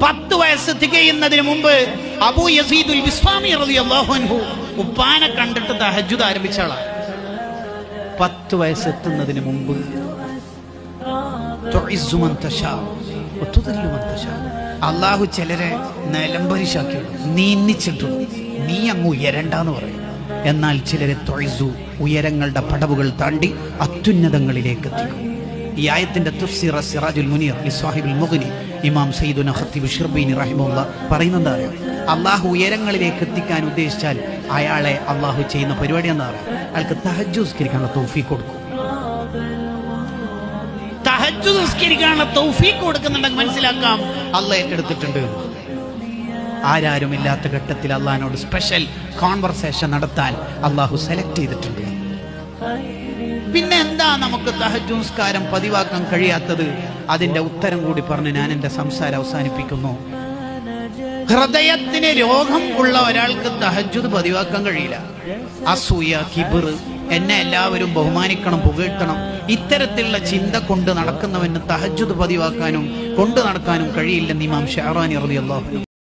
10 വയസ്സ് തികയുന്നതിന് മുമ്പ് അബൂ യസീദുൽ ബിസ്വാമി റളിയല്ലാഹു അൻഹു ഉപ്പാനെ കണ്ടിട്ട് തഹജ്ജുദ് ആരംഭിച്ച ആളാണ്. 10 വയസ്സ് എത്തുന്നതിന് മുമ്പ് അള്ളാഹു ചിലരെ നിലംപരിശാക്കിയിടും, നീന്നിച്ചിട്ടും നീ അങ്ങ് ഉയരണ്ടെന്ന് പറയും. എന്നാൽ ചിലരെ തൊഴിസു, ഉയരങ്ങളുടെ പടവുകൾ താണ്ടി അത്യുന്നതങ്ങളിലേക്ക് എത്തിക്കും. ഈ ആയത്തിന്റെ തഫ്സീർ സിറാജുൽ മുനീർ ലിസ്വാഹിബുൽ മുഗ്നി ഇമാം സയ്യിദുന ഖത്തീബ് ഷിർബീനി റഹിമഹുല്ലാഹ് പറയുന്നത് അറിയാം, അള്ളാഹു ഉയരങ്ങളിലേക്ക് എത്തിക്കാൻ ഉദ്ദേശിച്ചാൽ അയാളെ അള്ളാഹു ചെയ്യുന്ന പരിപാടി എന്താ പറയുക, അയാൾക്ക് തഹജ്ജുദ് നിസ്കരിക്കാനുള്ള തൗഫീഖ് കൊടുക്കും. തഹജ്ജുദ് നിസ്കരിക്കാനുള്ള തൗഫീഖ് കൊടുക്കുന്നുണ്ടെങ്കിൽ മനസ്സിലാക്കാം അള്ളാഹ് ഏറ്റെടുത്തിട്ടുണ്ട്. ആരാരുമില്ലാത്ത ഘട്ടത്തിൽ അള്ളാഹിനോട് സ്പെഷ്യൽ കോൺവെർസേഷൻ നടത്താൻ അള്ളാഹു സെലക്ട് ചെയ്തിട്ടുണ്ട്. പിന്നെ എന്താ നമുക്ക് തഹജ്ജുദ് നിസ്കാരം പതിവാക്കാൻ കഴിയാത്തത്? അതിന്റെ ഉത്തരം കൂടി പറഞ്ഞ് ഞാൻ എന്റെ സംസാരം അവസാനിപ്പിക്കുന്നു. ഹൃദയത്തിന് രോഗം ഉള്ള ഒരാൾക്ക് തഹജ്ജുദ് പതിവാക്കാൻ കഴിയില്ല. അസൂയ, കിബിർ, എന്നെ എല്ലാവരും ബഹുമാനിക്കണം, പുകഴ്ത്തണം, ഇത്തരത്തിലുള്ള ചിന്ത കൊണ്ട് നടക്കുന്നവന് തഹജ്ജുദ് പതിവാക്കാനും കൊണ്ടു നടക്കാനും കഴിയില്ലെന്ന് ഇമാം ഷഅറാനി റളിയല്ലാഹു അൻഹു